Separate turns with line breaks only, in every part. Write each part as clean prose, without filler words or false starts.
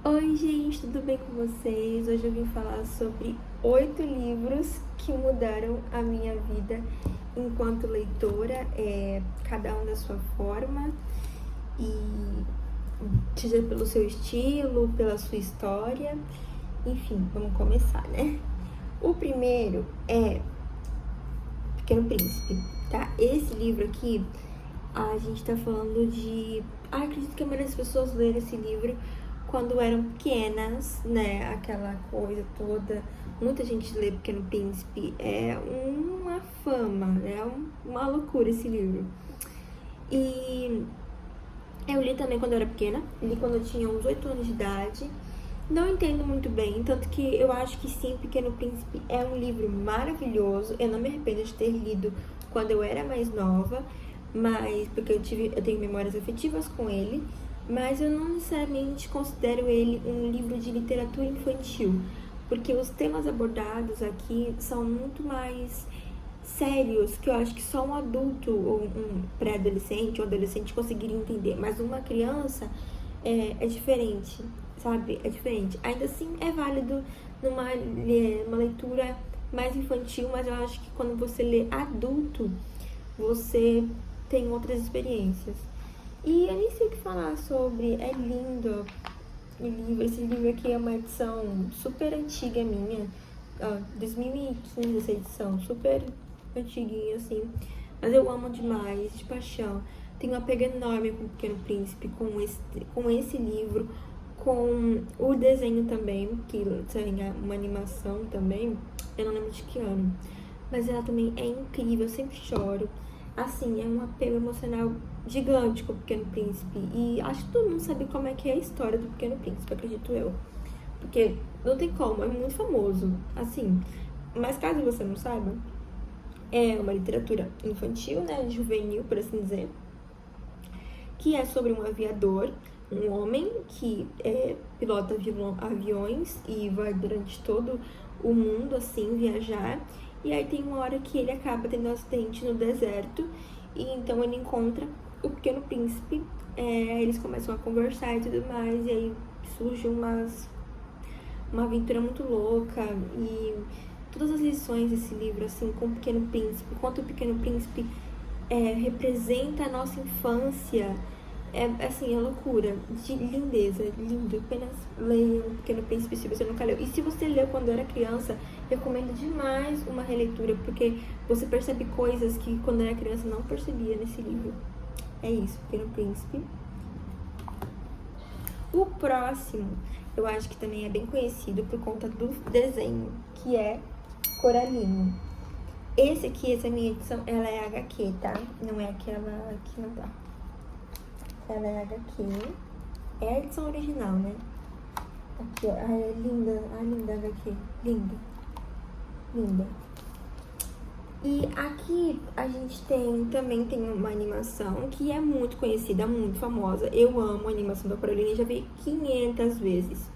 Oi, gente, tudo bem com vocês? Hoje eu vim falar sobre 8 livros que mudaram a minha vida enquanto leitora, cada um da sua forma, e seja pelo seu estilo, pela sua história, enfim, vamos começar, né? O primeiro é Pequeno Príncipe, tá? Esse livro aqui, a gente tá falando de... acredito que a maioria das pessoas leram esse livro quando eram pequenas, né? Aquela coisa toda. Muita gente lê Pequeno Príncipe. É uma fama, é uma loucura esse livro. E eu li também quando eu era pequena. Li quando eu tinha uns 8 anos de idade. Não entendo muito bem, tanto que eu acho que sim, Pequeno Príncipe é um livro maravilhoso. Eu não me arrependo de ter lido quando eu era mais nova, mas porque eu tenho memórias afetivas com ele, mas eu não necessariamente considero ele um livro de literatura infantil, porque os temas abordados aqui são muito mais sérios, que eu acho que só um adulto ou um pré-adolescente ou adolescente conseguiria entender, mas uma criança é diferente, sabe? É diferente. Ainda assim, é válido numa uma leitura mais infantil, mas eu acho que quando você lê adulto, você tem outras experiências. E eu nem sei o que falar sobre, é lindo o livro. Esse livro aqui é uma edição super antiga minha, 2015 essa edição, super antiguinha assim, mas eu amo demais, de paixão. Tenho um apego enorme com o Pequeno Príncipe, com esse livro, com o desenho também, que tem uma animação também, eu não lembro de que ano, mas ela também é incrível, eu sempre choro. Assim, é um apego emocional gigante com o Pequeno Príncipe. E acho que todo mundo sabe como é que é a história do Pequeno Príncipe, acredito eu. Porque não tem como, é muito famoso. Assim, mas caso você não saiba, é uma literatura infantil, né, juvenil, por assim dizer, que é sobre um aviador, um homem que pilota aviões e vai durante todo o mundo, assim, viajar. E aí tem uma hora que ele acaba tendo um acidente no deserto, e então ele encontra o Pequeno Príncipe, eles começam a conversar e tudo mais, e aí surge uma aventura muito louca, e todas as lições desse livro, assim, com o Pequeno Príncipe, quanto o Pequeno Príncipe representa a nossa infância, assim, é loucura, de lindeza, lindo. Apenas leia O Pequeno Príncipe se você nunca leu. E se você leu quando era criança, recomendo demais uma releitura, porque você percebe coisas que quando era criança não percebia nesse livro. É isso, Pequeno Príncipe. O próximo, eu acho que também é bem conhecido por conta do desenho, que é Coraline. Essa minha edição, ela é HQ, tá? Não é aquela que não tá. Ela é HQ. É a edição original, né? Aqui, ó. É linda. Linda HQ. Linda. Linda. E aqui a gente também tem uma animação que é muito conhecida, muito famosa. Eu amo a animação da Coraline, já vi 500 vezes.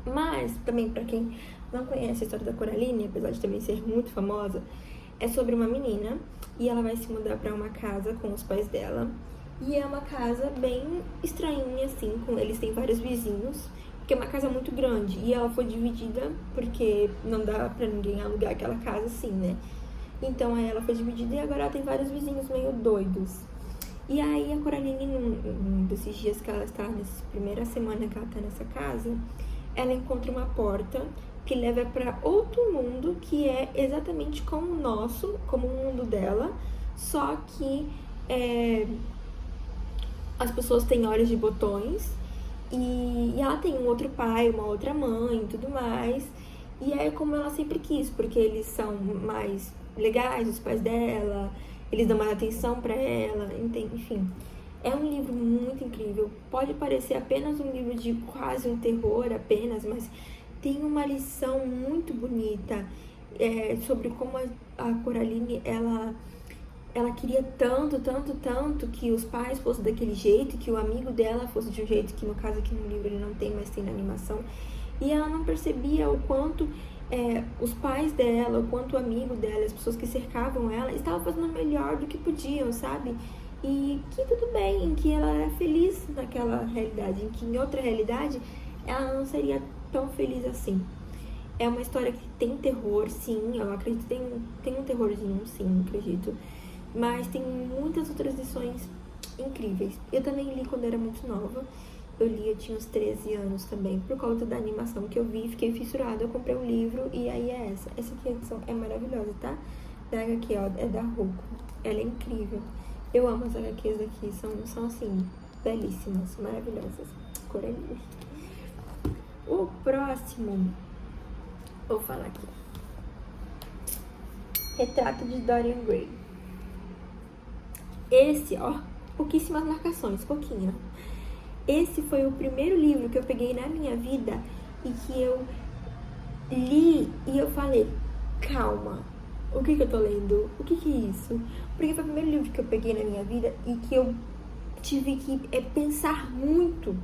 Mas, também, pra quem não conhece a história da Coraline, apesar de também ser muito famosa, é sobre uma menina e ela vai se mudar pra uma casa com os pais dela. E é uma casa bem estranhinha, assim, eles têm vários vizinhos, porque é uma casa muito grande. E ela foi dividida porque não dá pra ninguém alugar aquela casa assim, né? Então aí ela foi dividida e agora ela tem vários vizinhos meio doidos. E aí a Coraline, num desses dias que ela está, nessa primeira semana que ela tá nessa casa, ela encontra uma porta que leva para outro mundo que é exatamente como o nosso, como o mundo dela, só que as pessoas têm olhos de botões e ela tem um outro pai, uma outra mãe e tudo mais. E é como ela sempre quis, porque eles são mais legais, os pais dela, eles dão mais atenção pra ela, enfim. É um livro muito incrível. Pode parecer apenas um livro de quase um terror apenas, mas tem uma lição muito bonita sobre como a Coraline, ela queria tanto, tanto, tanto que os pais fossem daquele jeito, que o amigo dela fosse de um jeito que, no caso aqui no livro, ele não tem, mas tem na animação. E ela não percebia o quanto os pais dela, o quanto o amigo dela, as pessoas que cercavam ela, estavam fazendo o melhor do que podiam, sabe? e que tudo bem, em que ela era feliz naquela realidade, em que em outra realidade ela não seria tão feliz assim. É uma história que tem terror, sim, eu acredito que tem um terrorzinho, sim, acredito. Mas tem muitas outras lições incríveis. Eu também li quando era muito nova. Eu tinha uns 13 anos também, por conta da animação que eu vi, fiquei fissurada, eu comprei um livro e aí é essa. Essa aqui a edição é maravilhosa, tá? Da HQ, ó, é da Roku. Ela é incrível. Eu amo as HQs daqui, são assim, belíssimas, maravilhosas. Cor é linda. O próximo, vou falar aqui. Retrato de Dorian Gray. Esse, ó, pouquíssimas marcações, pouquinho. Esse foi o primeiro livro que eu peguei na minha vida e que eu li e eu falei, calma, o que eu tô lendo? O que é isso? Porque foi o primeiro livro que eu peguei na minha vida e que eu tive que pensar muito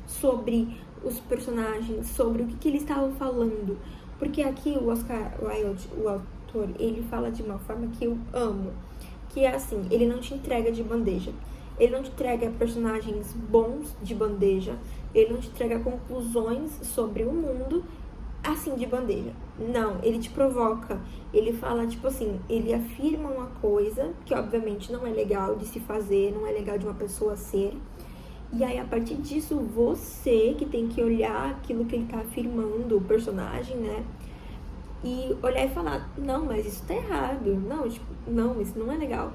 sobre os personagens, sobre o que eles estavam falando. Porque aqui o Oscar Wilde, o autor, ele fala de uma forma que eu amo. Que é assim, ele não te entrega de bandeja. Ele não te entrega personagens bons de bandeja. Ele não te entrega conclusões sobre o mundo assim, de bandeja. Não, ele te provoca. Ele fala, tipo assim, ele afirma uma coisa que obviamente não é legal de se fazer, não é legal de uma pessoa ser. E aí, a partir disso, você que tem que olhar aquilo que ele tá afirmando, o personagem, né? E olhar e falar, não, mas isso tá errado. Não, tipo, não, isso não é legal.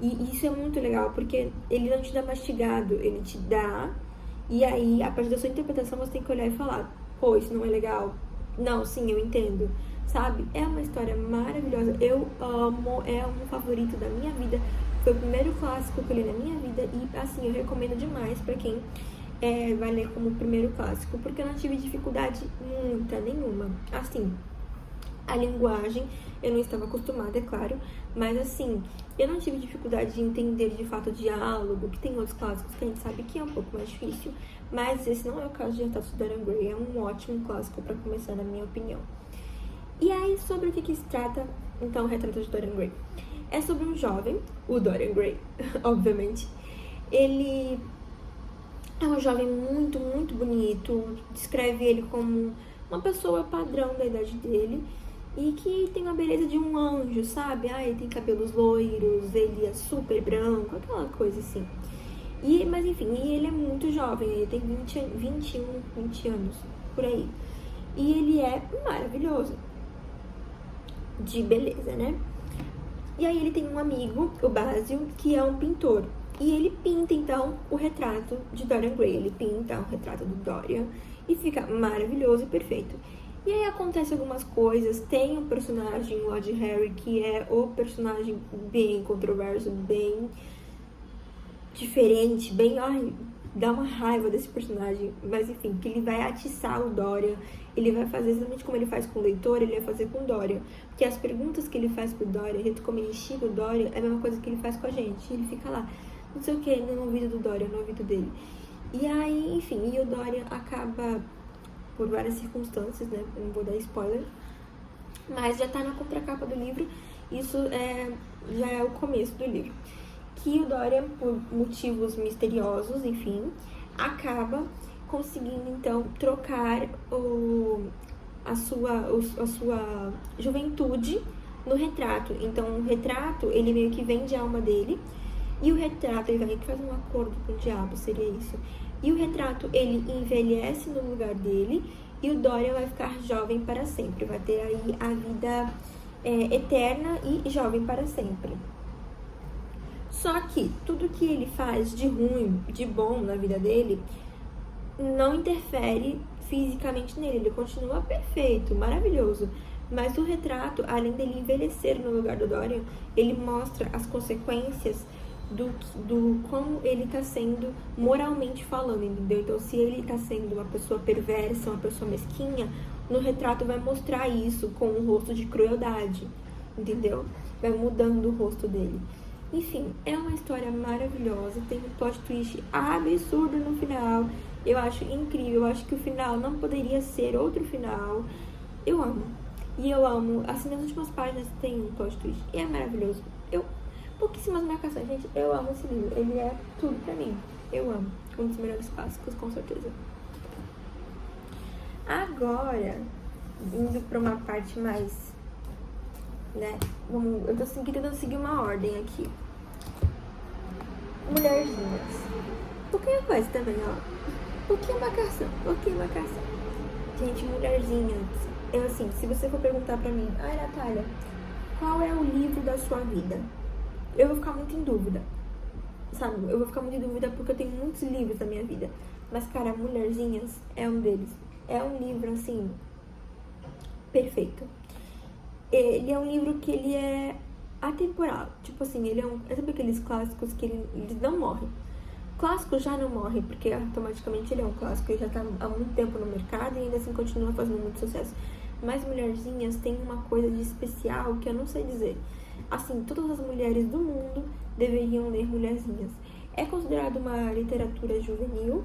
E isso é muito legal, porque ele não te dá mastigado, ele te dá. E aí, a partir da sua interpretação, você tem que olhar e falar, pô, isso não é legal. Não, sim, eu entendo. Sabe? É uma história maravilhosa. Eu amo, é um favorito da minha vida. Foi o primeiro clássico que eu li na minha vida e, assim, eu recomendo demais pra quem vai ler como primeiro clássico, porque eu não tive dificuldade nenhuma. Assim, a linguagem eu não estava acostumada, é claro, mas assim, eu não tive dificuldade de entender de fato o diálogo, que tem outros clássicos que a gente sabe que é um pouco mais difícil, mas esse não é o caso de Retrato de Dorian Gray, é um ótimo clássico para começar, na minha opinião. E aí, sobre o que se trata, então, o Retrato de Dorian Gray? É sobre um jovem, o Dorian Gray, obviamente. Ele é um jovem muito, muito bonito, descreve ele como uma pessoa padrão da idade dele e que tem uma beleza de um anjo, sabe? Ele tem cabelos loiros, ele é super branco, aquela coisa assim. Mas enfim, ele é muito jovem, ele tem 20 anos, por aí. E ele é maravilhoso, de beleza, né? E aí ele tem um amigo, o Basil, que é um pintor. E ele pinta, então, o retrato de Dorian Gray. Ele pinta o retrato do Dorian e fica maravilhoso e perfeito. E aí acontece algumas coisas. Tem um personagem, o Lord Harry, que é o personagem bem controverso, bem diferente, bem... dá uma raiva desse personagem. Mas enfim, que ele vai atiçar o Dorian. Ele vai fazer exatamente como ele faz com o leitor, ele vai fazer com o Dorian. Porque as perguntas que ele faz pro Dorian, o jeito como ele instiga o Dorian, é a mesma coisa que ele faz com a gente. Ele fica lá, não sei o que, no ouvido do Dorian, no ouvido dele. E aí, enfim, e o Dorian acaba, por várias circunstâncias, né, não vou dar spoiler, mas já tá na contracapa do livro, isso já é o começo do livro. Que o Dorian, por motivos misteriosos, enfim, acaba conseguindo, então, trocar a sua juventude no retrato. Então, o retrato, ele meio que vende a alma dele, e o retrato, ele vai faz um acordo com o diabo, seria isso. E o retrato, ele envelhece no lugar dele, e o Dorian vai ficar jovem para sempre. Vai ter aí a vida eterna e jovem para sempre. Só que tudo que ele faz de ruim, de bom na vida dele, não interfere fisicamente nele. Ele continua perfeito, maravilhoso. Mas o retrato, além dele envelhecer no lugar do Dorian, ele mostra as consequências do como ele está sendo moralmente falando, entendeu? Então, se ele está sendo uma pessoa perversa, uma pessoa mesquinha, no retrato vai mostrar isso com um rosto de crueldade, entendeu? Vai mudando o rosto dele. Enfim, é uma história maravilhosa, tem um plot twist absurdo no final. Eu acho incrível, eu acho que o final não poderia ser outro final. Eu amo. E eu amo, assim, nas últimas páginas tem um plot twist e é maravilhoso. pouquíssimas marcações. Gente, eu amo esse livro. Ele é tudo pra mim. Eu amo. Um dos melhores clássicos, com certeza. Agora, indo pra uma parte mais, né? Eu tô tentando seguir uma ordem aqui. Mulherzinhas. Pouquinho coisa também, ó. Pouquinho marcação. Gente, mulherzinhas. Eu, assim, se você for perguntar pra mim, ai, Natália, qual é o livro da sua vida? Eu vou ficar muito em dúvida, sabe? Eu vou ficar muito em dúvida porque eu tenho muitos livros da minha vida. Mas, cara, Mulherzinhas é um deles. É um livro, assim, perfeito. Ele é um livro que ele é atemporal. Tipo assim, ele é sabe aqueles clássicos que eles não morrem? Clássico já não morre, porque automaticamente ele é um clássico e já tá há muito tempo no mercado e ainda assim continua fazendo muito sucesso. Mas Mulherzinhas tem uma coisa de especial que eu não sei dizer. Assim, todas as mulheres do mundo deveriam ler Mulherzinhas. É considerado uma literatura juvenil,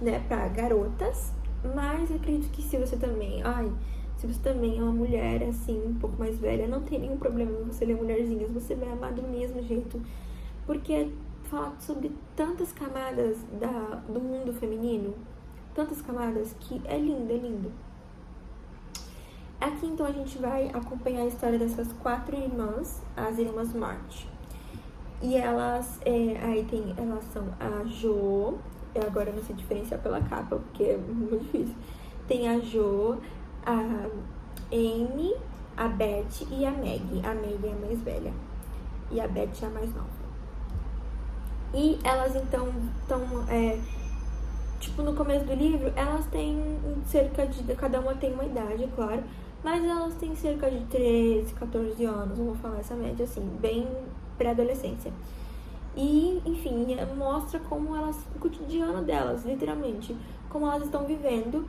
né, para garotas, mas eu acredito que se você também é uma mulher, assim, um pouco mais velha, não tem nenhum problema em você ler Mulherzinhas, você vai amar do mesmo jeito, porque fala sobre tantas camadas do mundo feminino, tantas camadas, que é lindo, é lindo. Aqui, então, a gente vai acompanhar a história dessas 4 irmãs, as irmãs March. E elas, elas são a Jo, agora eu não sei diferenciar pela capa, porque é muito difícil. Tem a Jo, a Amy, a Beth e a Maggie. A Maggie é a mais velha e a Beth é a mais nova. E elas, então, estão, tipo, no começo do livro, elas têm cada uma tem uma idade, claro, mas elas têm cerca de 13, 14 anos, vamos falar essa média, assim, bem pré-adolescência. E, enfim, mostra como elas, o cotidiano delas, literalmente, como elas estão vivendo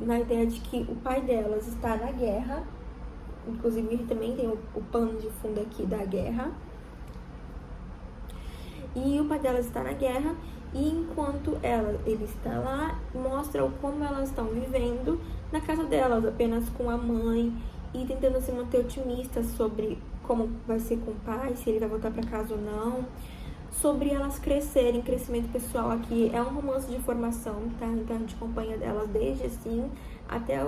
na ideia de que o pai delas está na guerra, inclusive ele também tem o pano de fundo aqui da guerra, e o pai delas está na guerra, e enquanto ele está lá, mostra como elas estão vivendo na casa delas, apenas com a mãe, e tentando se manter otimista sobre como vai ser com o pai, se ele vai voltar para casa ou não, sobre elas crescerem, crescimento pessoal. Aqui é um romance de formação, tá? Então a gente acompanha elas desde assim até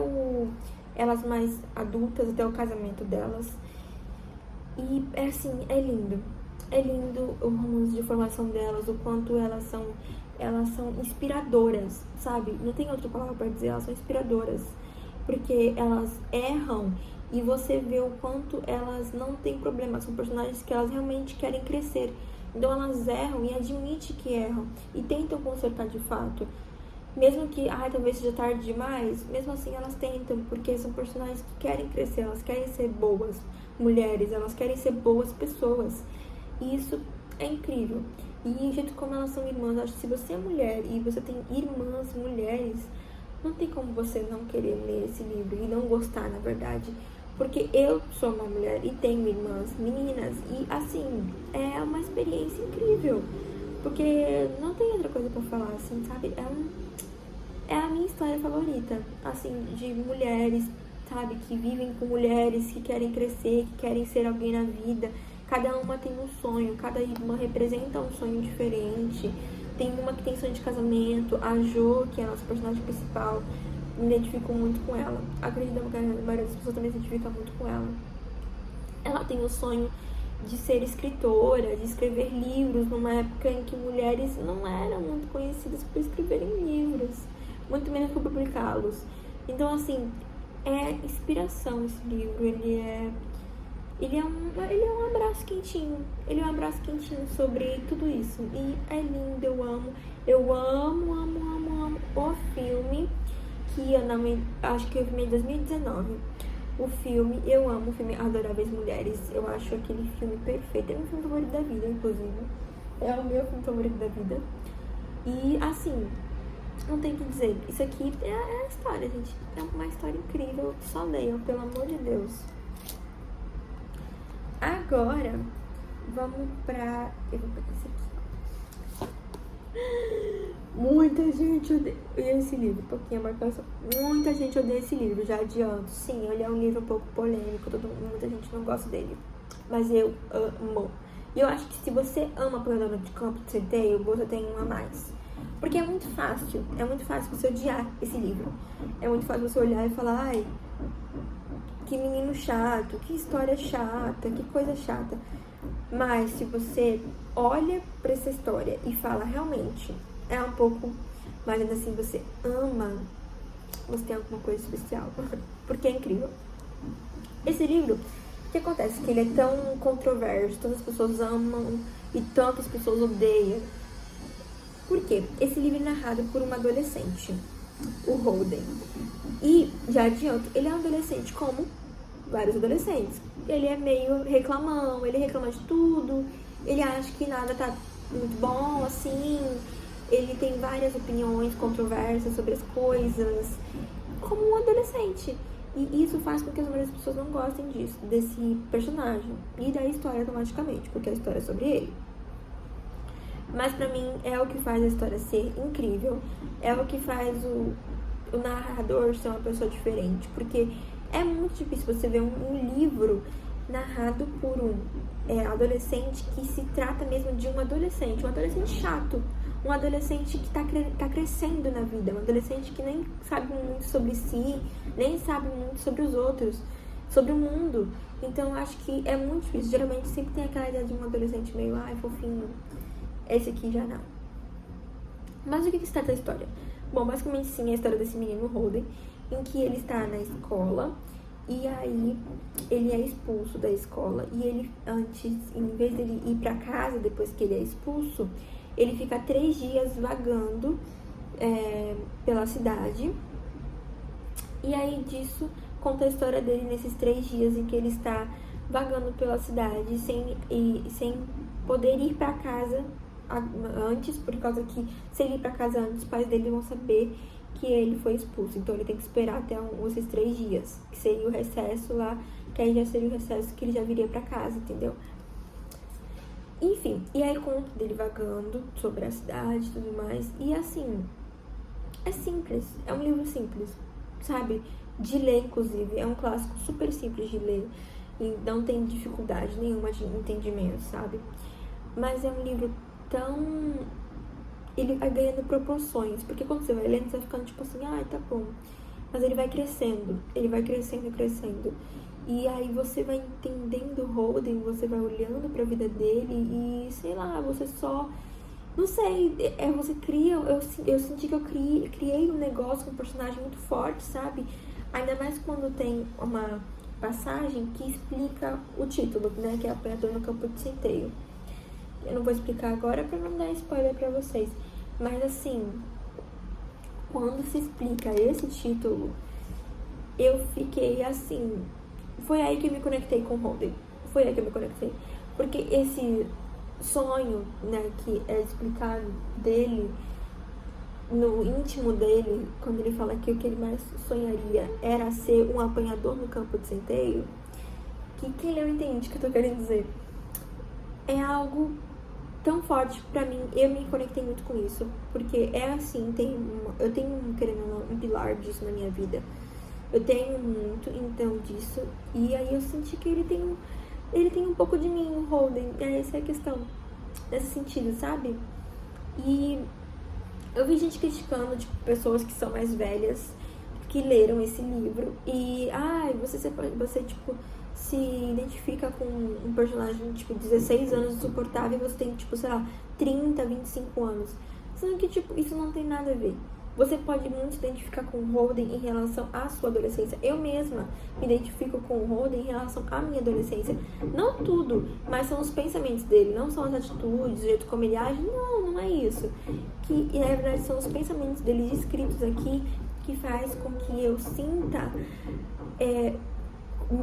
elas mais adultas, até o casamento delas. E assim, é lindo. É lindo o romance de formação delas, o quanto elas são inspiradoras, sabe? Não tem outra palavra para dizer, elas são inspiradoras, porque elas erram e você vê o quanto elas não têm problema, são personagens que elas realmente querem crescer, então elas erram e admitem que erram e tentam consertar de fato, mesmo que talvez seja tarde demais, mesmo assim elas tentam, porque são personagens que querem crescer, elas querem ser boas mulheres, elas querem ser boas pessoas. E isso é incrível. E o jeito como elas são irmãs, acho que se você é mulher e você tem irmãs mulheres, não tem como você não querer ler esse livro e não gostar, na verdade. Porque eu sou uma mulher e tenho irmãs meninas e, assim, é uma experiência incrível. Porque não tem outra coisa pra falar, assim, sabe? É a minha história favorita, assim, de mulheres, sabe? Que vivem com mulheres, que querem crescer, que querem ser alguém na vida. Cada uma tem um sonho, cada irmã representa um sonho diferente. Tem uma que tem sonho de casamento, a Jo, que é a nossa personagem principal, me identifico muito com ela. Acredito que a maioria das pessoas também se identifica muito com ela. Ela tem o sonho de ser escritora, de escrever livros, numa época em que mulheres não eram muito conhecidas por escreverem livros, muito menos por publicá-los. Então, assim, é inspiração esse livro, ele é um abraço quentinho. Ele é um abraço quentinho sobre tudo isso. E é lindo, eu amo. Eu amo o filme, que acho que eu vi em 2019. O filme, eu amo o filme Adoráveis Mulheres. Eu acho aquele filme perfeito. É o meu filme favorito da vida, inclusive. É o meu filme favorito da vida. E, assim, não tem o que dizer. Isso aqui é a história, gente. É uma história incrível. Só leiam, pelo amor de Deus. Agora, vamos pra... Eu vou pegar esse aqui. Muita gente odeia esse livro, pouquinho a marcação. Muita gente odeia esse livro, já adianto. Sim, ele é um livro um pouco polêmico, muita gente não gosta dele. Mas eu amo. E eu acho que se você ama Apanhador de Campo de Centeio, você tem um a mais. Porque é muito fácil você odiar esse livro. É muito fácil você olhar e falar, ai, que menino chato, que história chata, que coisa chata. Mas se você olha pra essa história e fala, realmente, é um pouco, mas ainda assim você ama, você tem alguma coisa especial. Porque é incrível. Esse livro, o que acontece? Que ele é tão controverso, tantas pessoas amam e tantas pessoas odeiam. Por quê? Esse livro é narrado por uma adolescente, o Holden. E, já adianto, ele é um adolescente como vários adolescentes. Ele é meio reclamão, ele reclama de tudo, ele acha que nada tá muito bom, assim, ele tem várias opiniões controversas sobre as coisas, como um adolescente. E isso faz com que as maioria das pessoas não gostem disso, desse personagem e da história automaticamente, porque a história é sobre ele. Mas pra mim é o que faz a história ser incrível, é o que faz o narrador ser uma pessoa diferente, porque é muito difícil você ver um livro narrado por um adolescente que se trata mesmo de um adolescente chato, um adolescente que tá crescendo na vida, um adolescente que nem sabe muito sobre si, nem sabe muito sobre os outros, sobre o mundo. Então eu acho que é muito difícil. Geralmente sempre tem aquela ideia de um adolescente meio, ai, fofinho. Esse aqui já não. Mas o que se trata a história? Bom, basicamente sim, é a história desse menino Holden, em que ele está na escola e aí ele é expulso da escola e ele antes, em vez dele ir pra casa depois que ele é expulso, ele fica 3 dias vagando pela cidade. E aí disso conta a história dele nesses 3 dias em que ele está vagando pela cidade sem poder ir pra casa antes, por causa que se ele ir pra casa antes, os pais dele vão saber que ele foi expulso. Então ele tem que esperar até esses 3 dias, que seria o recesso lá, que aí já seria o recesso que ele já viria pra casa, entendeu? Enfim, e aí conta dele vagando sobre a cidade e tudo mais. E assim, é simples, é um livro simples, sabe? De ler, inclusive, é um clássico super simples de ler e não tem dificuldade nenhuma de entendimento, sabe? Mas é um livro ele vai ganhando proporções, porque quando você vai lendo, você vai ficando tipo assim, ai, tá bom. Mas ele vai crescendo, crescendo. E aí você vai entendendo o Holden, você vai olhando pra vida dele e, sei lá, você só... Não sei, você cria... Eu senti que eu criei um negócio com um personagem muito forte, sabe? Ainda mais quando tem uma passagem que explica o título, né? Que é Apanhador no Campo de Centeio. Eu não vou explicar agora pra não dar spoiler pra vocês. Mas assim, quando se explica esse título, eu fiquei assim... Foi aí que eu me conectei com o Holden. Foi aí que eu me conectei. Porque esse sonho, né, que é explicado dele, no íntimo dele, quando ele fala que o que ele mais sonharia era ser um apanhador no campo de centeio, que quem leu entende o que eu tô querendo dizer. É algo tão forte pra mim, eu me conectei muito com isso, porque é assim, eu tenho, querendo ou não, um pilar disso na minha vida. Eu tenho muito, então, disso, e aí eu senti que ele tem um pouco de mim, o Holden, essa é a questão, nesse sentido, sabe? E eu vi gente criticando, tipo, pessoas que são mais velhas, que leram esse livro, e, você tipo, se identifica com um personagem, tipo, 16 anos insuportável, e você tem, tipo, sei lá, 30, 25 anos. Sendo que, tipo, isso não tem nada a ver. Você pode muito se identificar com o Holden em relação à sua adolescência. Eu mesma me identifico com o Holden em relação à minha adolescência. Não tudo, mas são os pensamentos dele, não são as atitudes, o jeito como ele age. Não é isso. Que, na verdade, são os pensamentos dele escritos aqui que faz com que eu sinta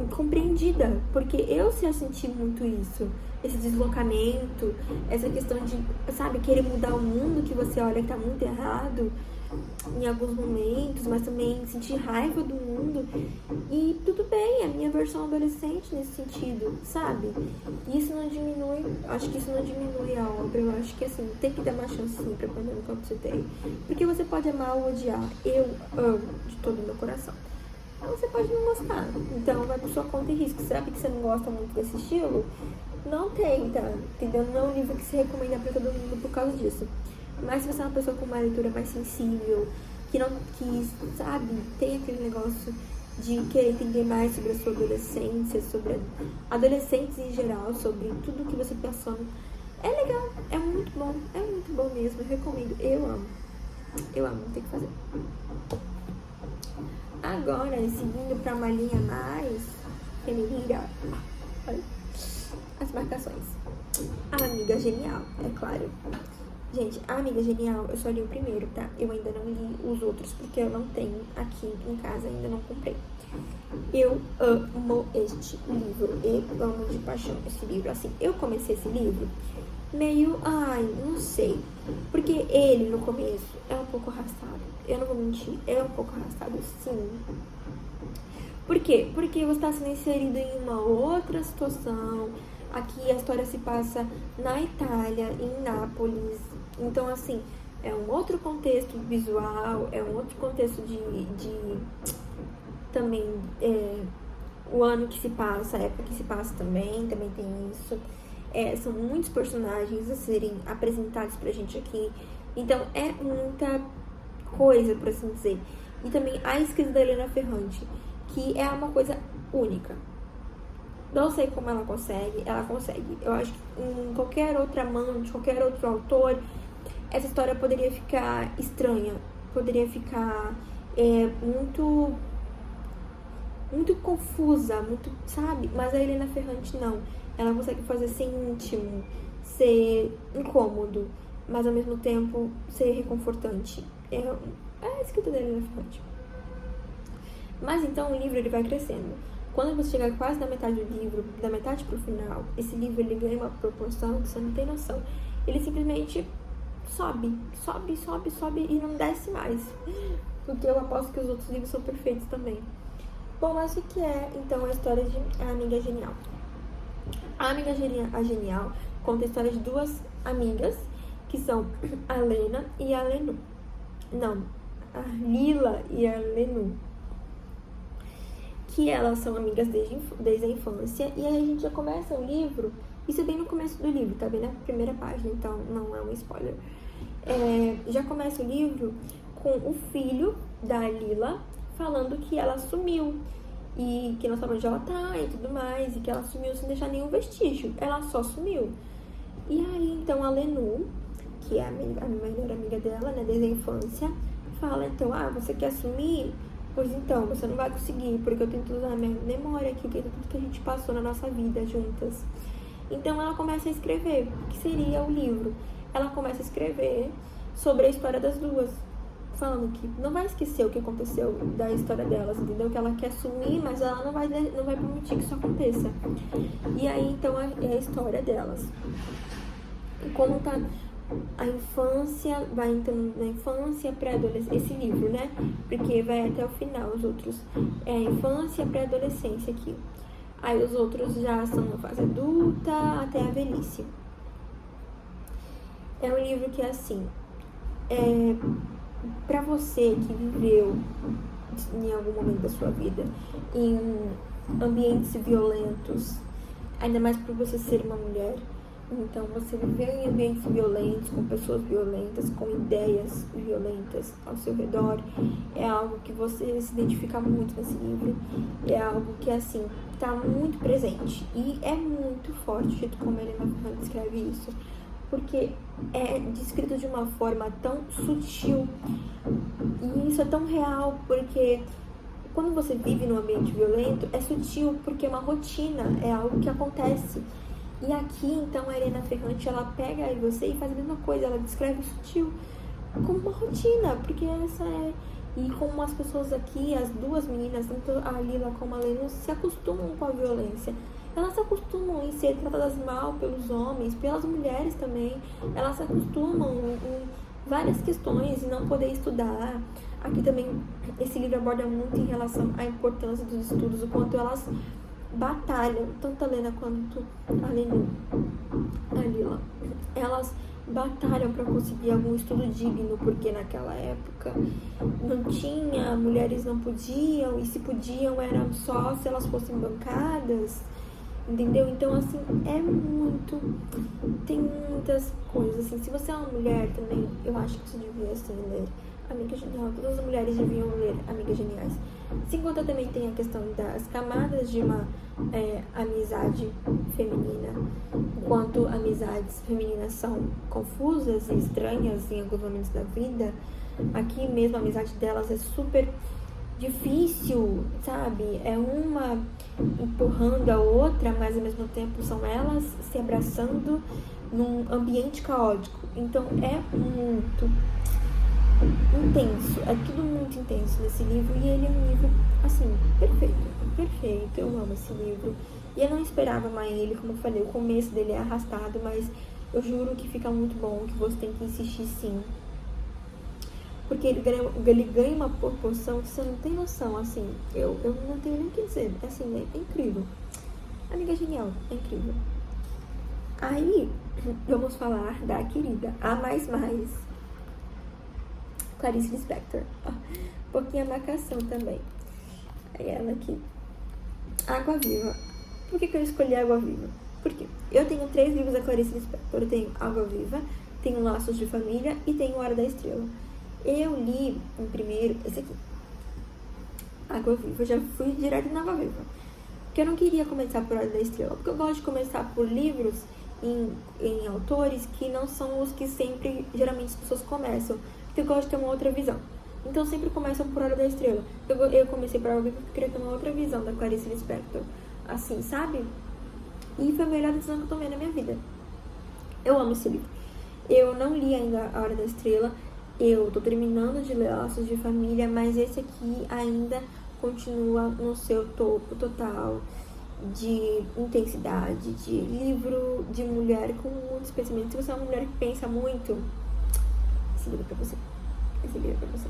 compreendida, porque eu já senti muito isso, esse deslocamento, essa questão de, sabe, querer mudar o mundo, que você olha que tá muito errado em alguns momentos, mas também sentir raiva do mundo. E tudo bem, a minha versão adolescente nesse sentido, sabe? E isso não diminui, acho que isso não diminui a obra. Eu acho que assim, tem que dar uma chance sim pra Apanhador no Campo de Centeio, porque você pode amar ou odiar. Eu amo de todo o meu coração. Você pode não gostar, então vai por sua conta e risco. Sabe que você não gosta muito desse estilo? não tenta, entendeu? Não é um livro que se recomenda pra todo mundo por causa disso. Mas se você é uma pessoa com uma leitura mais sensível, que sabe, tem aquele negócio de querer entender mais sobre a sua adolescência, sobre adolescentes em geral, sobre tudo que você passou, é legal, é muito bom mesmo, eu recomendo, eu amo, tem que fazer. Agora, seguindo pra uma linha mais feminina, olha, as marcações. A Amiga Genial, é claro. Gente, A Amiga Genial, eu só li o primeiro, tá? Eu ainda não li os outros, porque eu não tenho aqui em casa, ainda não comprei. Eu amo este livro, eu amo de paixão esse livro. Assim, eu comecei esse livro meio, não sei, porque ele no começo é um pouco arrastado. Eu não vou mentir, é um pouco arrastado, sim. Por quê? Porque você está sendo inserido em uma outra situação. Aqui a história se passa na Itália, em Nápoles. Então, assim, é um outro contexto visual, é um outro contexto de também, o ano que se passa, a época que se passa também tem isso. São muitos personagens a serem apresentados pra gente aqui. Então, é muita coisa, por assim dizer. E também a escrita da Helena Ferrante, que é uma coisa única. Não sei como ela consegue. Eu acho que em qualquer outra mão, de qualquer outro autor, essa história poderia ficar estranha, poderia ficar muito confusa, muito, sabe? Mas a Helena Ferrante não. Ela consegue fazer ser íntimo, ser incômodo, mas ao mesmo tempo ser reconfortante. É a escrita da Helena Ferrante. Mas então o livro ele vai crescendo. Quando você chegar quase na metade do livro, da metade pro final, esse livro ele ganha uma proporção que você não tem noção. Ele simplesmente sobe e não desce mais. Porque eu aposto que os outros livros são perfeitos também. Bom, mas o que é então a história de A Amiga Genial? A Amiga Genial conta a história de duas amigas, que são a Lena e a Lenu. Não, a Lila e a Lenu. Que elas são amigas desde a infância. E aí a gente já começa o livro. Isso é bem no começo do livro, tá bem na primeira página, então não é um spoiler. Já começa o livro com o filho da Lila falando que ela sumiu. E que não sabe onde ela tá e tudo mais. E que ela sumiu sem deixar nenhum vestígio. Ela só sumiu. E aí, então, a Lenu, que é a melhor amiga dela, né, desde a infância, fala, então, você quer sumir? Pois então, você não vai conseguir, porque eu tento usar a minha memória aqui, que é tudo que a gente passou na nossa vida juntas. Então, ela começa a escrever, que seria o livro. Ela começa a escrever sobre a história das duas, falando que não vai esquecer o que aconteceu da história delas, entendeu? Que ela quer sumir, mas ela não vai permitir que isso aconteça. E aí, então, é a história delas. E como tá a infância, vai entrando na infância, pré-adolescência, esse livro, né? Porque vai até o final, os outros. É a infância, pré-adolescência aqui. Aí os outros já são na fase adulta até a velhice. É um livro que é assim, pra você que viveu em algum momento da sua vida em ambientes violentos, ainda mais por você ser uma mulher. Então, você viveu em ambientes violentos, com pessoas violentas, com ideias violentas ao seu redor, é algo que você se identifica muito nesse livro, é algo que, assim, tá muito presente e é muito forte o jeito como a Helena Ferrante escreve isso, porque é descrito de uma forma tão sutil e isso é tão real, porque quando você vive num ambiente violento, é sutil porque é uma rotina, é algo que acontece. E aqui, então, a Helena Ferrante, ela pega aí você e faz a mesma coisa, ela descreve sutil como uma rotina, porque essa é... E como as pessoas aqui, as duas meninas, tanto a Lila como a Lenu, se acostumam com a violência. Elas se acostumam em ser tratadas mal pelos homens, pelas mulheres também. Elas se acostumam em várias questões e não poder estudar. Aqui também, esse livro aborda muito em relação à importância dos estudos, o quanto elas batalham, tanto a Lena quanto a Lenu, a Lila. Elas batalham para conseguir algum estudo digno, porque naquela época não tinha, mulheres não podiam, e se podiam era só se elas fossem bancadas. entendeu? Então, assim, tem muitas coisas, assim, se você é uma mulher também, eu acho que você devia, assim, ler Amiga Genial. Todas as mulheres deviam ler Amigas Geniais. Sem contar também tem a questão das camadas de uma amizade feminina. Enquanto amizades femininas são confusas e estranhas em alguns momentos da vida, aqui mesmo a amizade delas é super difícil, sabe? É uma empurrando a outra, mas ao mesmo tempo são elas se abraçando num ambiente caótico. Então é muito intenso, é tudo muito intenso nesse livro, e ele é um livro, assim, perfeito, eu amo esse livro, e eu não esperava mais ele, como eu falei, o começo dele é arrastado, mas eu juro que fica muito bom, que você tem que insistir sim, porque ele ganha uma proporção que você não tem noção, assim, eu não tenho nem o que dizer, assim, é incrível. Amiga Genial, é incrível. Aí, vamos falar da querida, a mais, Clarice Lispector. Um pouquinho a marcação também. Aí ela aqui. Água Viva. Por que eu escolhi Água Viva? Porque eu tenho 3 livros da Clarice Lispector. Eu tenho Água Viva, tenho Laços de Família e tenho Hora da Estrela. Eu li em primeiro esse aqui. Água Viva. Eu já fui direto na Água Viva. Porque eu não queria começar por Hora da Estrela. Porque eu gosto de começar por livros em autores que não são os que sempre, geralmente, as pessoas começam. Eu gosto de ter uma outra visão. Então sempre começam por Hora da Estrela. Eu comecei por Água Viva porque eu queria ter uma outra visão da Clarice Lispector. Assim, sabe? E foi a melhor decisão que eu tomei na minha vida. Eu amo esse livro. Eu não li ainda A Hora da Estrela. Eu tô terminando de ler Laços de Família, mas esse aqui ainda continua no seu topo total de intensidade, de livro de mulher com muitos pensamentos. Se você é uma mulher que pensa muito, esse livro é pra você. Esse livro é pra você.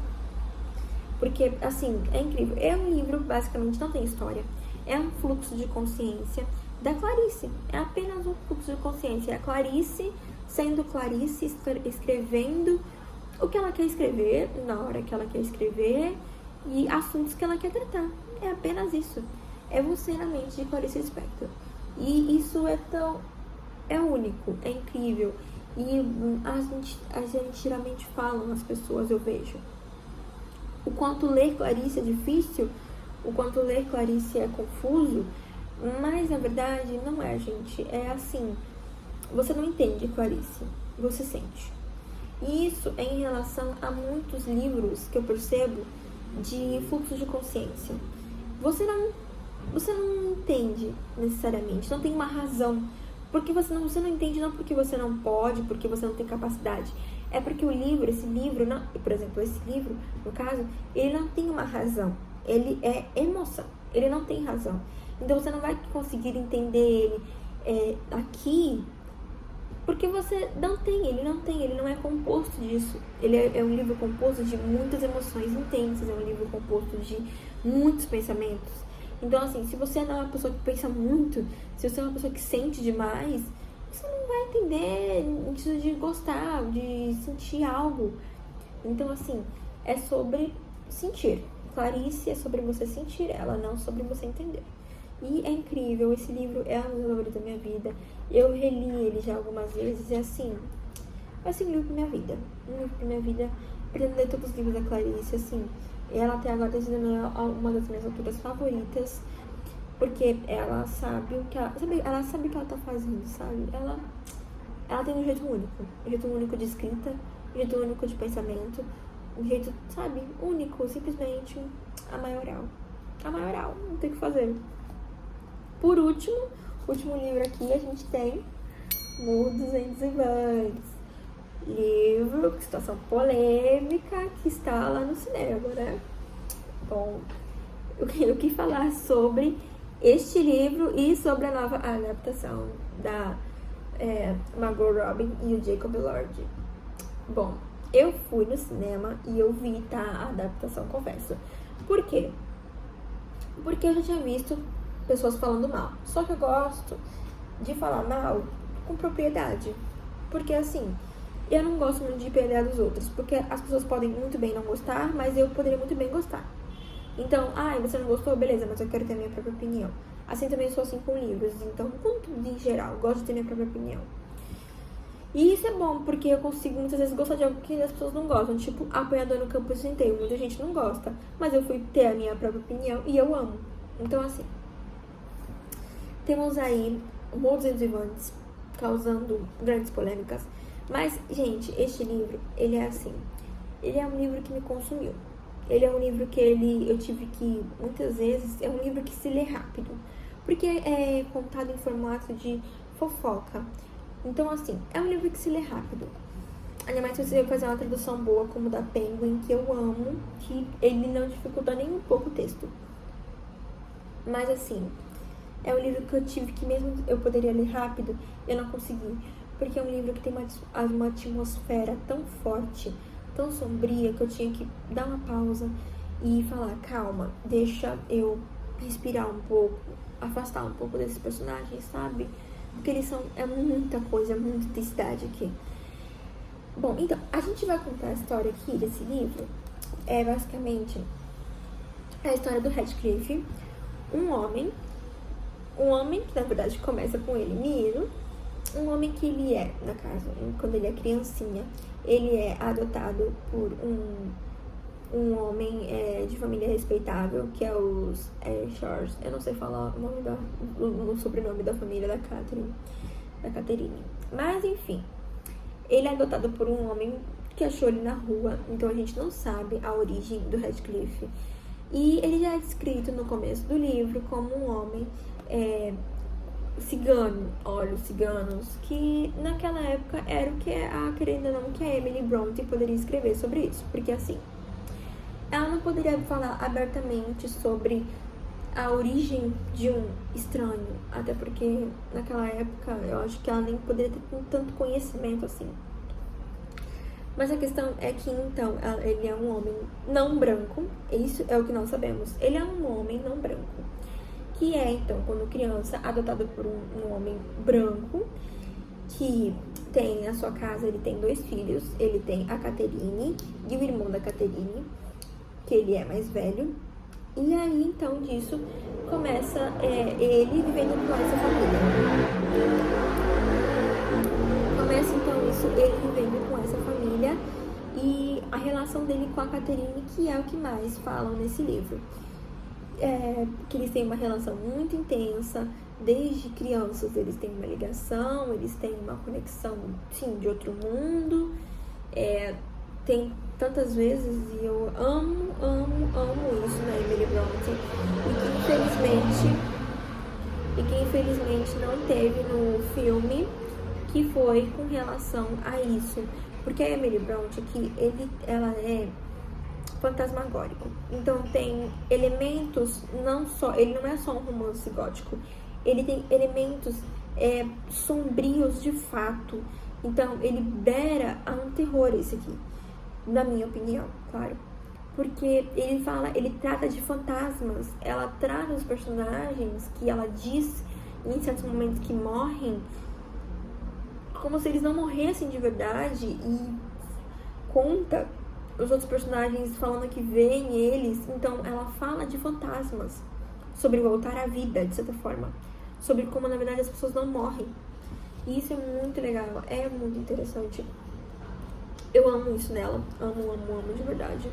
Porque, assim, é incrível. É um livro, basicamente, não tem história. É um fluxo de consciência da Clarice. É apenas um fluxo de consciência. É a Clarice sendo Clarice, escrevendo o que ela quer escrever, na hora que ela quer escrever, e assuntos que ela quer tratar. É apenas isso. É você na mente de Clarice Lispector. E isso é único, é incrível. E a gente geralmente fala, as pessoas, eu vejo, o quanto ler Clarice é difícil, o quanto ler Clarice é confuso, mas na verdade não é, gente. É assim, você não entende Clarice, você sente. E isso é em relação a muitos livros que eu percebo de fluxo de consciência. Você não entende necessariamente, não tem uma razão. Porque você não entende, não porque você não pode, porque você não tem capacidade. É porque esse livro, não, por exemplo, esse livro, no caso, ele não tem uma razão. Ele é emoção, ele não tem razão. Então você não vai conseguir entender ele aqui, porque você ele não é composto disso. Ele é um livro composto de muitas emoções intensas, é um livro composto de muitos pensamentos. Então, assim, se você não é uma pessoa que pensa muito, se você é uma pessoa que sente demais, você não vai entender isso de gostar, de sentir algo. Então, assim, é sobre sentir. Clarice é sobre você sentir ela, não sobre você entender. E é incrível, esse livro é um dos favoritos da minha vida. Eu reli ele já algumas vezes e, assim, vai ser um livro pra minha vida. Um livro pra minha vida. Pretendo ler todos os livros da Clarice, assim. Ela até agora está sendo uma das minhas autoras favoritas, porque ela sabe o que ela sabe o que ela tá fazendo, sabe? Ela tem um jeito único de escrita, um jeito único de pensamento, um jeito, sabe, único, simplesmente a maioral, não tem o que fazer. Por último, o último livro aqui a gente tem Mudos em Desiguais. Livro, situação polêmica, que está lá no cinema, né? Bom, eu quis falar sobre este livro e sobre a nova adaptação da Margot Robbie e o Jacob Elordi. Bom, eu fui no cinema e eu vi, tá, a adaptação, confesso. Por quê? Porque eu já tinha visto pessoas falando mal. Só que eu gosto de falar mal com propriedade. Porque, assim, eu não gosto muito de perder dos outros, porque as pessoas podem muito bem não gostar, mas eu poderia muito bem gostar. Então, você não gostou? Beleza, mas eu quero ter a minha própria opinião. Assim também sou assim com livros, então, com tudo em geral, gosto de ter minha própria opinião. E isso é bom, porque eu consigo muitas vezes gostar de algo que as pessoas não gostam, tipo Apanhador no Campo de Centeio. Muita gente não gosta, mas eu fui ter a minha própria opinião e eu amo. Então, assim, temos aí Morros e Vivantes causando grandes polêmicas. Mas, gente, este livro, ele é assim, ele é um livro que me consumiu. Ele é um livro que eu tive que, muitas vezes, é um livro que se lê rápido. Porque é contado em formato de fofoca. Então, assim, é um livro que se lê rápido. Ainda mais se você fazer uma tradução boa, como da Penguin, que eu amo, que ele não dificulta nem um pouco o texto. Mas, assim, é um livro que eu tive que, mesmo eu poderia ler rápido, eu não consegui. Porque é um livro que tem uma atmosfera tão forte, tão sombria, que eu tinha que dar uma pausa e falar, calma, deixa eu respirar um pouco, afastar um pouco desses personagens, sabe? Porque eles são, é muita coisa, muita intensidade aqui. Bom, então, a gente vai contar a história aqui desse livro. É basicamente a história do Radcliffe, um homem que na verdade começa com ele menino, um homem que ele é, na casa, quando ele é criancinha, ele é adotado por um homem de família respeitável, que é os Shores. Eu não sei falar o sobrenome da família da Catherine. Mas, enfim, ele é adotado por um homem que achou ele na rua, então a gente não sabe a origem do Radcliffe. E ele já é descrito no começo do livro como um homem cigano, olhos ciganos, que naquela época era o que querendo ou não, que a Emily Brontë poderia escrever sobre isso, porque assim, ela não poderia falar abertamente sobre a origem de um estranho, até porque naquela época eu acho que ela nem poderia ter tanto conhecimento assim. Mas a questão é que, então, ele é um homem não branco, isso é o que nós sabemos, ele é um homem não branco, que é, então, quando criança, adotado por um homem branco, que tem na sua casa, ele tem 2 filhos, ele tem a Catherine e o irmão da Catherine, que ele é mais velho, e aí, então, disso, começa ele vivendo com essa família. Começa, então, isso, ele vivendo com essa família e a relação dele com a Catherine, que é o que mais falam nesse livro. Que eles têm uma relação muito intensa, desde crianças eles têm uma ligação, eles têm uma conexão, sim, de outro mundo, tem tantas vezes, e eu amo isso na Emily Brontë, e que infelizmente não teve no filme, que foi com relação a isso, porque a Emily Brontë aqui, ela é fantasmagórico. Então tem elementos, ele não é só um romance gótico, ele tem elementos sombrios de fato. Então ele beira a um terror esse aqui, na minha opinião, claro. Porque ele trata de fantasmas, ela trata os personagens que ela diz em certos momentos que morrem, como se eles não morressem de verdade, e conta os outros personagens falando que veem eles. Então ela fala de fantasmas, sobre voltar à vida, de certa forma, sobre como na verdade as pessoas não morrem. E isso é muito legal, é muito interessante. Eu amo isso nela, amo de verdade.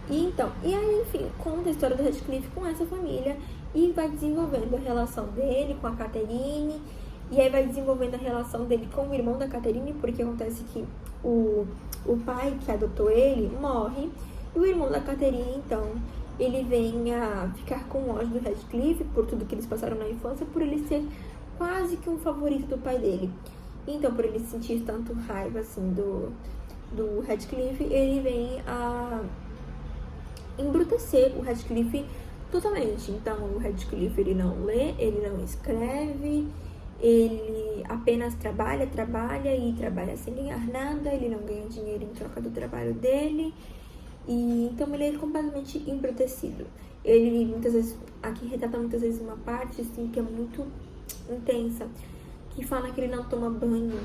E aí, enfim, conta a história do Radcliffe com essa família e vai desenvolvendo a relação dele com a Catherine, e aí vai desenvolvendo a relação dele com o irmão da Catherine, porque acontece que o pai que adotou ele morre, e o irmão da Catherine, então, ele vem a ficar com ódio do Radcliffe por tudo que eles passaram na infância, por ele ser quase que um favorito do pai dele. Então, por ele sentir tanto raiva, assim, do Radcliffe, ele vem a embrutecer o Radcliffe totalmente. Então, o Radcliffe, ele não lê, ele não escreve, ele apenas trabalha e trabalha sem ganhar nada, ele não ganha dinheiro em troca do trabalho dele, e então ele é completamente embrutecido. Ele muitas vezes, aqui retrata muitas vezes uma parte assim que é muito intensa, que fala que ele não toma banho,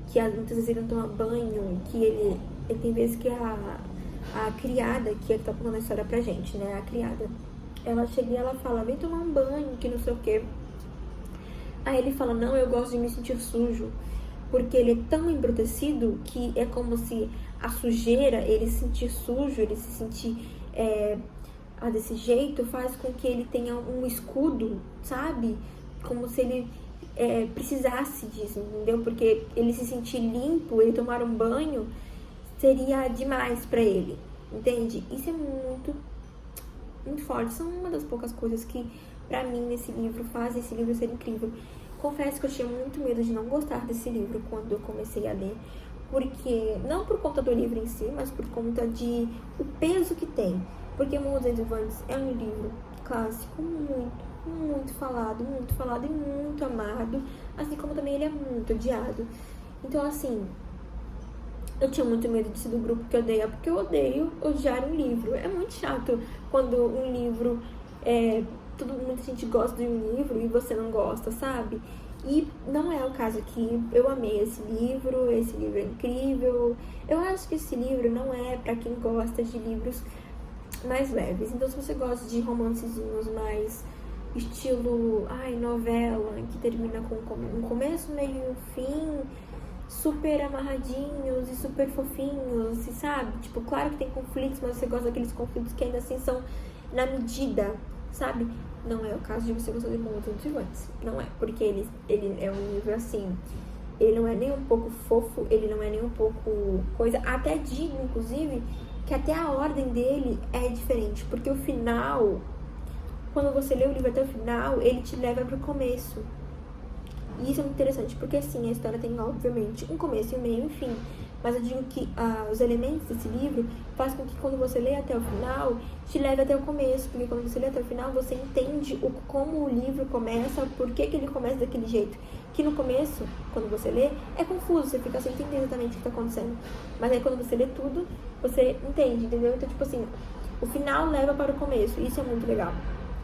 que muitas vezes ele não toma banho, que ele tem vezes que a criada, que ele tá contando a história pra gente, né, a criada, ela chega e ela fala, vem tomar um banho, que não sei o quê. Aí ele fala, não, eu gosto de me sentir sujo. Porque ele é tão embrutecido que é como se a sujeira, ele se sentir sujo, ele se sentir desse jeito, faz com que ele tenha um escudo, sabe? Como se ele precisasse disso, entendeu? Porque ele se sentir limpo, ele tomar um banho, seria demais pra ele, entende? Isso é muito, muito forte. São uma das poucas coisas que, pra mim, nesse livro, faz esse livro ser incrível. Confesso que eu tinha muito medo de não gostar desse livro quando eu comecei a ler, porque, não por conta do livro em si, mas por conta de o peso que tem. Porque Mulholland & Wundt é um livro clássico muito falado e muito amado, assim como também ele é muito odiado. Então, assim, eu tinha muito medo de ser do grupo que odeia, porque eu odeio odiar um livro. É muito chato quando um livro, muita gente gosta de um livro e você não gosta, sabe? E não é o caso aqui. Eu amei esse livro é incrível. Eu acho que esse livro não é pra quem gosta de livros mais leves. Então, se você gosta de romancezinhos mais estilo, novela, que termina com um começo, meio e um fim, super amarradinhos e super fofinhos, e sabe? Tipo, claro que tem conflitos, mas você gosta daqueles conflitos que ainda assim são na medida, sabe? Não é o caso de você gostar de Mulholland & Wundt. Não é, porque ele é um livro assim, ele não é nem um pouco fofo, ele não é nem um pouco coisa, até digo, inclusive, que até a ordem dele é diferente, porque o final, quando você lê o livro até o final, ele te leva pro começo. E isso é muito interessante, porque assim, a história tem, obviamente, um começo e um meio e um fim. Mas eu digo que os elementos desse livro fazem com que quando você lê até o final, te leve até o começo. Porque quando você lê até o final, você entende como o livro começa, por que ele começa daquele jeito. Que no começo, quando você lê, é confuso, você fica sem entender exatamente o que está acontecendo. Mas aí quando você lê tudo, você entende, entendeu? Então, tipo assim, o final leva para o começo. Isso é muito legal.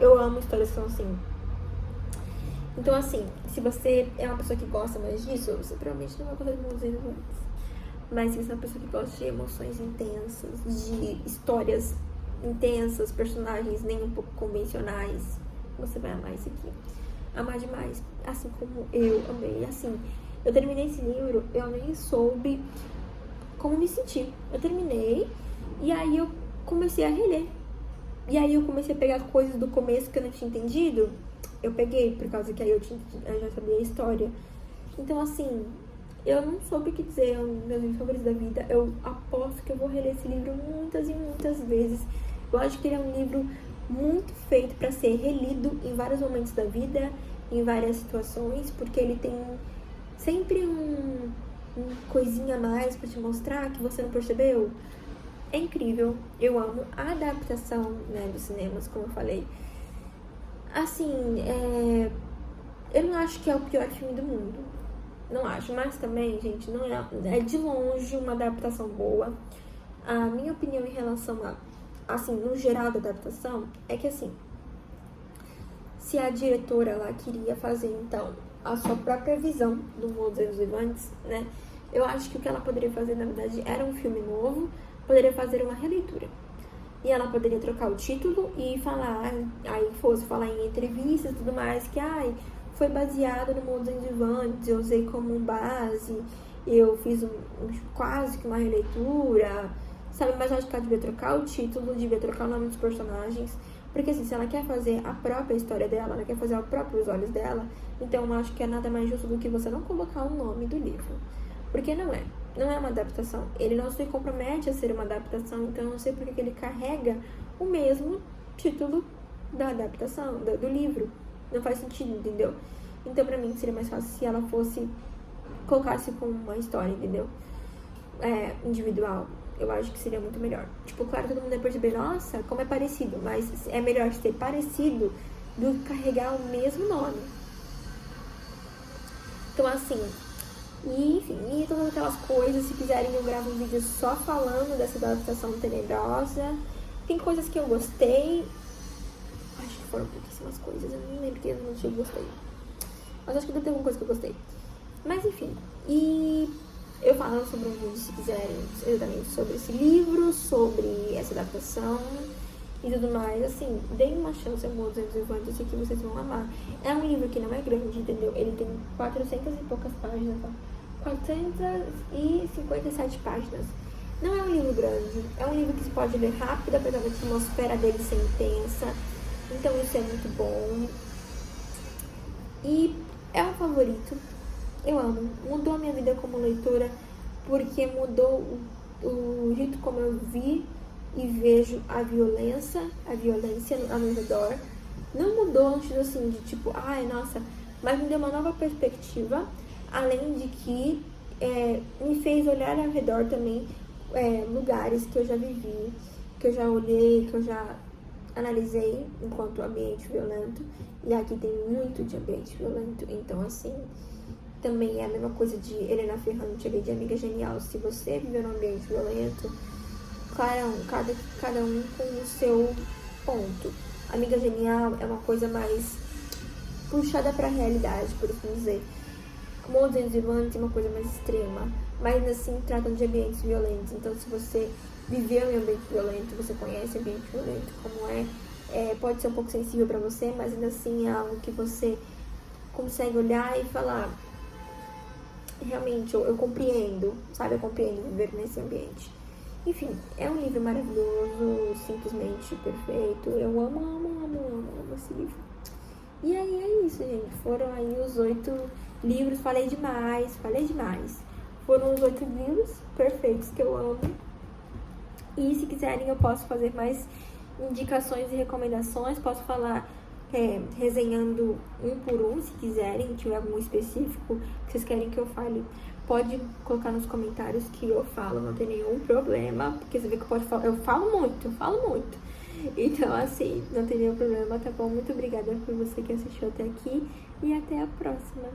Eu amo histórias que são assim. Então, assim, se você é uma pessoa que gosta mais disso, você provavelmente não vai gostar de Mulholland & Wundt. Mas se você é uma pessoa que gosta de emoções intensas, de histórias intensas, personagens nem um pouco convencionais, você vai amar esse aqui. Amar demais. Assim como eu amei. Assim, eu terminei esse livro, eu nem soube como me sentir. Eu terminei e aí eu comecei a reler. E aí eu comecei a pegar coisas do começo que eu não tinha entendido. Eu peguei, por causa que aí eu já sabia a história. Então, assim, eu não soube o que dizer, é um dos meus livros favoritos da vida. Eu aposto que eu vou reler esse livro muitas e muitas vezes. Eu acho que ele é um livro muito feito para ser relido em vários momentos da vida, em várias situações, porque ele tem sempre um coisinha a mais para te mostrar que você não percebeu. É incrível, eu amo a adaptação, né, dos cinemas, como eu falei. Assim, eu não acho que é o pior filme do mundo. Não acho, mas também, gente, não é de longe uma adaptação boa. A minha opinião em relação assim, no geral da adaptação, é que assim, se a diretora lá queria fazer, então, a sua própria visão do Mulholland & Wundt, né, eu acho que o que ela poderia fazer, na verdade, era um filme novo, poderia fazer uma releitura. E ela poderia trocar o título e falar, aí fosse falar em entrevistas e tudo mais, que foi baseado no Mulholland & Wundt, eu usei como base, eu fiz quase que uma releitura, sabe? Mas eu acho que ela devia trocar o título, devia trocar o nome dos personagens, porque assim, se ela quer fazer a própria história dela, ela quer fazer os próprios olhos dela, então eu acho que é nada mais justo do que você não colocar o nome do livro. Porque não é uma adaptação. Ele não se compromete a ser uma adaptação, então eu não sei porque que ele carrega o mesmo título da adaptação, do livro. Não faz sentido, entendeu? Então pra mim seria mais fácil se ela colocasse como uma história, entendeu? Individual. Eu acho que seria muito melhor. Tipo, claro, todo mundo vai perceber, nossa, como é parecido, mas é melhor ser parecido do que carregar o mesmo nome. Então assim, e todas aquelas coisas, se quiserem eu gravo um vídeo só falando dessa adaptação tenebrosa. Tem coisas que eu gostei, acho que foram pouquíssimas coisas, eu não lembro que eu não gostei, mas acho que deve ter alguma coisa que eu gostei. Mas enfim, e eu falo sobre um vídeo, se quiserem, exatamente sobre esse livro, sobre essa adaptação. e tudo mais, assim, deem uma chance ao Amor dos Ventos Uivantes, eu sei que vocês vão amar. É um livro que não é grande, entendeu? Ele tem 400 e poucas páginas, ó. 457 páginas. Não é um livro grande, é um livro que se pode ler rápido, apesar da atmosfera dele ser intensa. Então isso é muito bom. E é um favorito. Eu amo. Mudou a minha vida como leitora, porque mudou o jeito como eu vi e vejo a violência ao meu redor. Não mudou antes assim, de tipo, ai, nossa, mas me deu uma nova perspectiva, além de que me fez olhar ao redor também lugares que eu já vivi, que eu já olhei, que eu já analisei enquanto ambiente violento. E aqui tem muito de ambiente violento, então assim, também é a mesma coisa de Helena Ferrante ali, de Amiga Genial. Se você viver num ambiente violento, cada um com o seu ponto. Amiga Genial é uma coisa mais puxada pra realidade, por assim dizer. Amor dos Ventos Uivantes é uma coisa mais extrema, mas assim tratam de ambientes violentos. Então, se você viveu em ambiente violento, você conhece ambiente violento, como pode ser um pouco sensível pra você, mas ainda assim é algo que você consegue olhar e falar, realmente, eu compreendo, sabe? Eu compreendo viver nesse ambiente. Enfim, é um livro maravilhoso, simplesmente perfeito. Eu amo esse livro. E aí é isso, gente. Foram aí os 8 livros. Falei demais. Foram os 8 livros perfeitos que eu amo. E se quiserem, eu posso fazer mais indicações e recomendações. Posso falar resenhando um por um, se quiserem. Tiver algum específico que vocês querem que eu fale, pode colocar nos comentários que eu falo, não tem nenhum problema, porque você vê que eu falo muito. Então, assim, não tem nenhum problema, tá bom? Muito obrigada por você que assistiu até aqui e até a próxima.